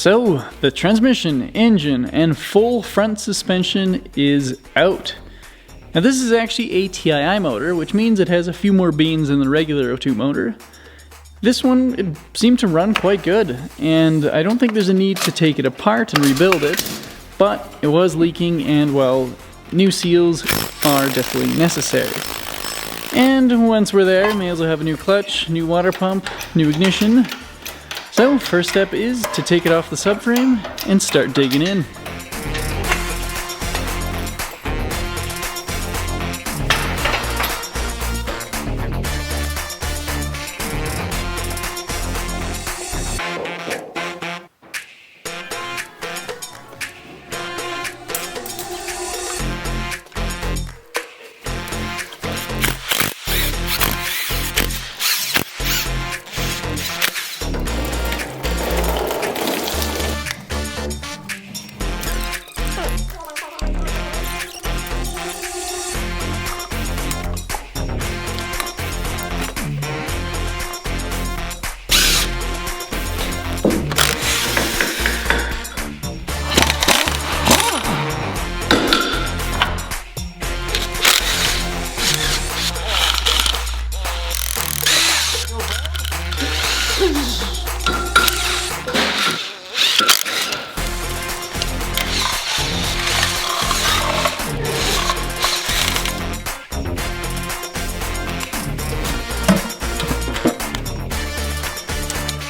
So, the transmission, engine, and full front suspension is out. Now this is actually a TII motor, which means it has a few more beans than the regular O2 motor. This one it seemed to run quite good, and I don't think there's a need to take it apart and rebuild it, but it was leaking and, well, new seals are definitely necessary. And once we're there, may as well have a new clutch, new water pump, new ignition. So first step is to take it off the subframe and start digging in.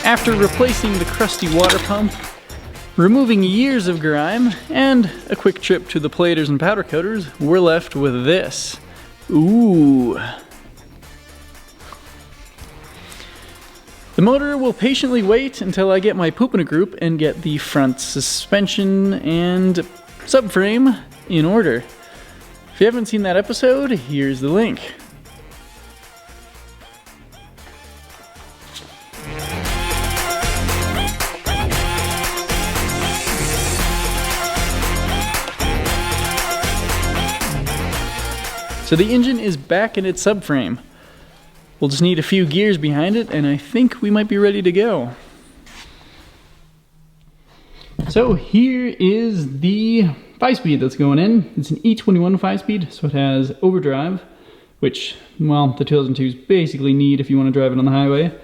After replacing the crusty water pump, removing years of grime, and a quick trip to the platers and powder coaters, we're left with this. Ooh. The motor will patiently wait until I get my poop in a group and get the front suspension and subframe in order. If you haven't seen that episode, here's the link. So the engine is back in its subframe. We'll just need a few gears behind it, and I think we might be ready to go. So here is the 5-speed that's going in. It's an E21 5-speed, so it has overdrive, which, well, the 2002s basically need if you want to drive it on the highway.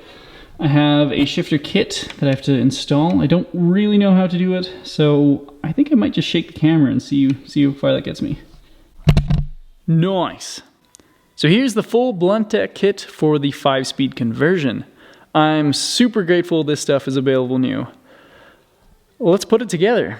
I have a shifter kit that I have to install. I don't really know how to do it, so I think I might just shake the camera and see how far that gets me. Nice. So here's the full blunt deck kit for the 5-speed conversion. I'm super grateful this stuff is available new. Well, let's put it together.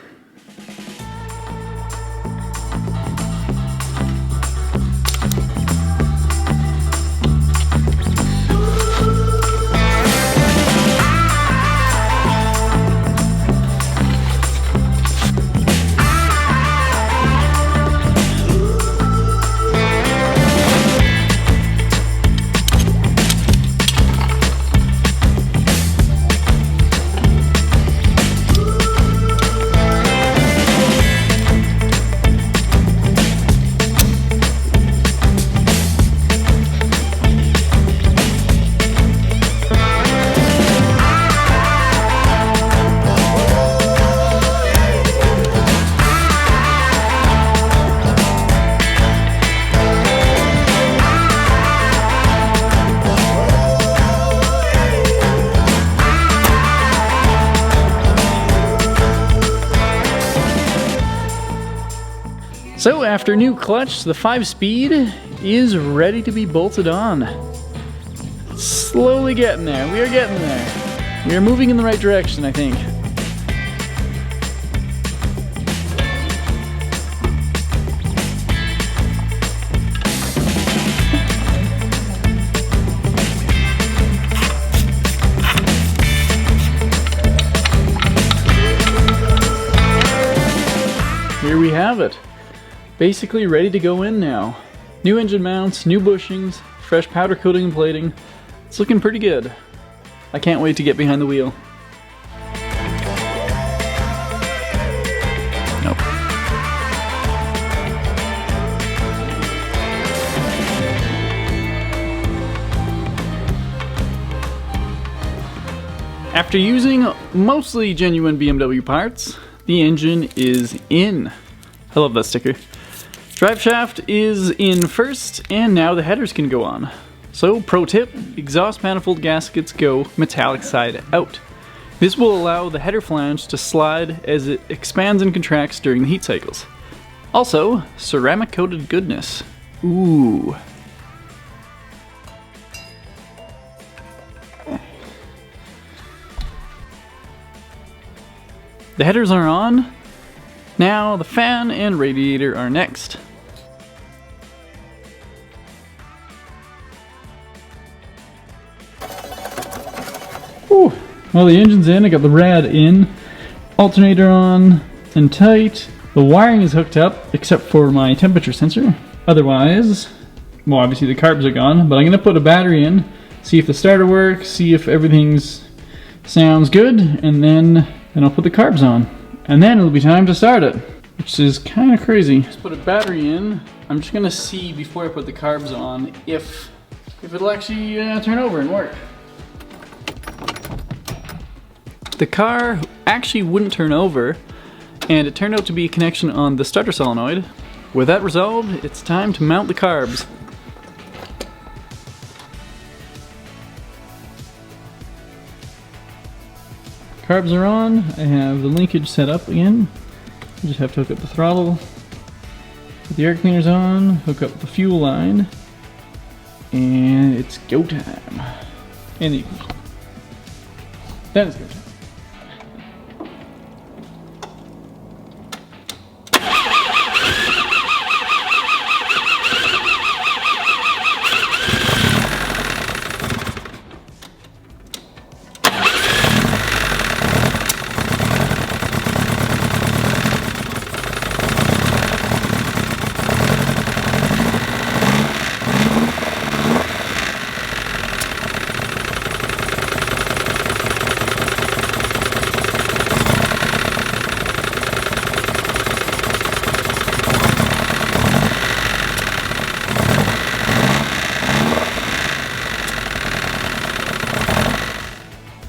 So after new clutch, the 5-speed is ready to be bolted on. Slowly getting there. We are getting there. We are moving in the right direction, I think. Here we have it. Basically ready to go in now. New engine mounts, new bushings, fresh powder coating and plating. It's looking pretty good. I can't wait to get behind the wheel. Nope. After using mostly genuine BMW parts, the engine is in. I love that sticker. Drive shaft is in first, and now the headers can go on. So, pro tip, exhaust manifold gaskets go metallic side out. This will allow the header flange to slide as it expands and contracts during the heat cycles. Also, ceramic coated goodness. Ooh. The headers are on. Now the fan and radiator are next. Whew. Well, the engine's in. I got the rad in, alternator on and tight. The wiring is hooked up except for my temperature sensor. Otherwise, well, obviously the carbs are gone, but I'm gonna put a battery in, see if the starter works, see if everything's sounds good, and then I'll put the carbs on. And then it'll be time to start it, which is kind of crazy. Just put a battery in. I'm just gonna see before I put the carbs on if it'll actually turn over and work. The car actually wouldn't turn over, and it turned out to be a connection on the starter solenoid. With that resolved, it's time to mount the carbs. Carbs are on. I have the linkage set up again. You just have to hook up the throttle, put the air cleaners on, hook up the fuel line, and it's go time. And the ignition. Then it's go time.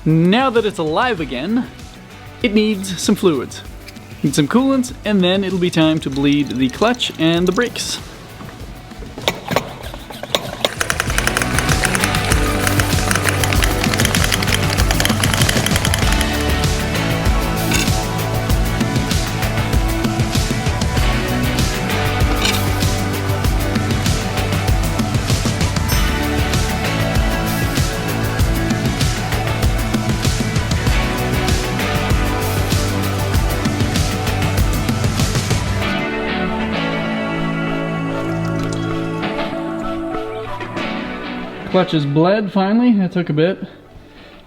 Now that it's alive again, it needs some fluids. Need some coolant, and then it'll be time to bleed the clutch and the brakes. Clutch is bled finally. That took a bit.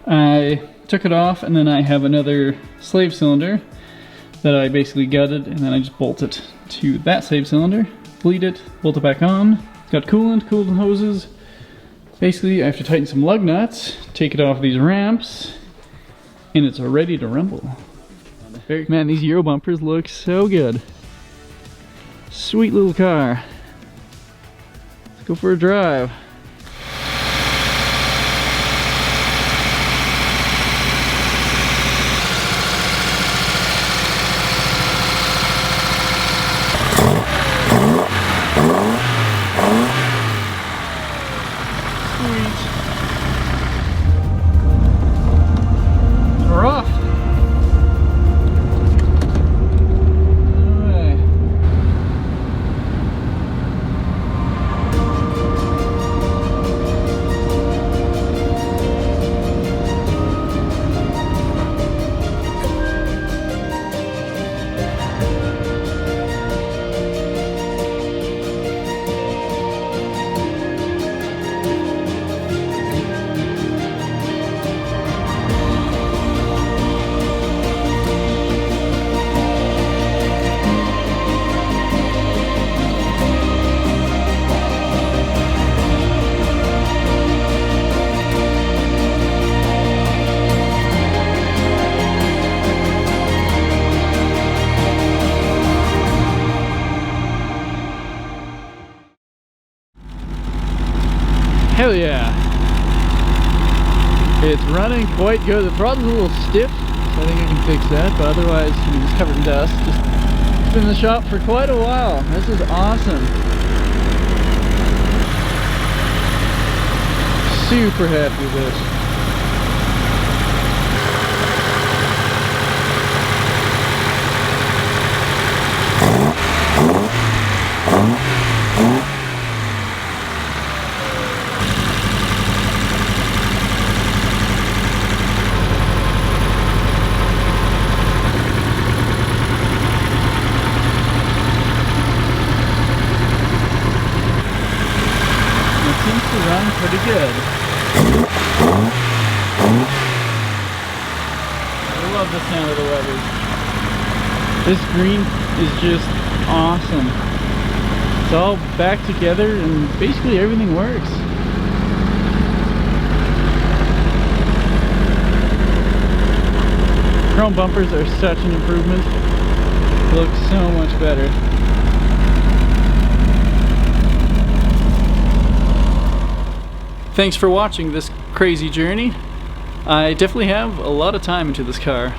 I took it off, and then I have another slave cylinder that I basically gutted, and then I just bolt it to that slave cylinder, bleed it, bolt it back on. It's got coolant hoses. Basically, I have to tighten some lug nuts, take it off these ramps, and it's ready to rumble. Man, these Euro bumpers look so good. Sweet little car. Let's go for a drive. Hell yeah. It's running quite good. The throttle's a little stiff, so I think I can fix that, but otherwise it's covered in dust. Just been in the shop for quite a while. This is awesome. Super happy with this. Seems to run pretty good. I love the sound of the levers. This green is just awesome. It's all back together and basically everything works. Chrome bumpers are such an improvement. It looks so much better. Thanks for watching this crazy journey. I definitely have a lot of time into this car.